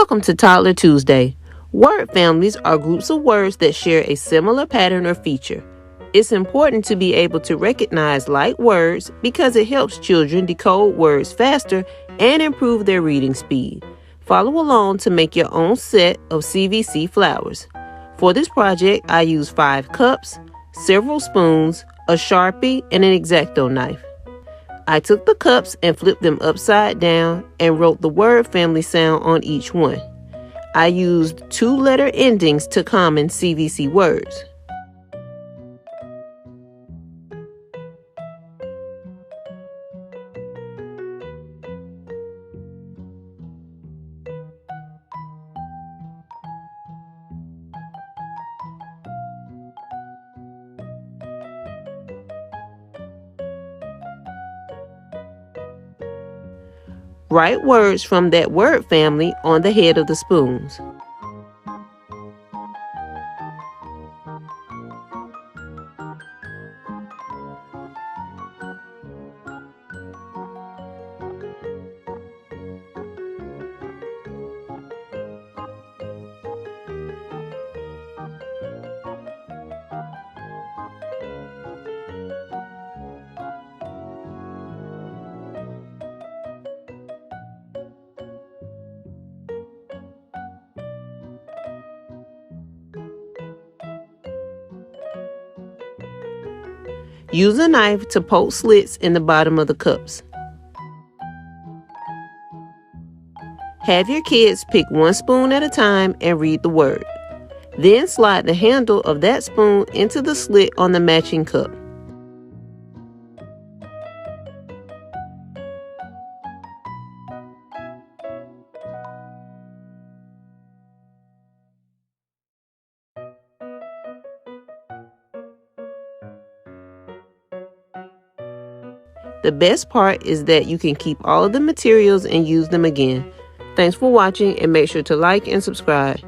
Welcome to Toddler Tuesday. Word families are groups of words that share a similar pattern or feature. It's important to be able to recognize like words because it helps children decode words faster and improve their reading speed. Follow along to make your own set of CVC flowers. For this project, I used 5 cups, several spoons, a sharpie, and an X-acto knife. I took the cups and flipped them upside down and wrote the word family sound on each one. I used 2-letter endings to common CVC words. Write words from that word family on the head of the spoons. Use a knife to poke slits in the bottom of the cups. Have your kids pick one spoon at a time and read the word. Then slide the handle of that spoon into the slit on the matching cup. The best part is that you can keep all of the materials and use them again. Thanks for watching and make sure to like and subscribe.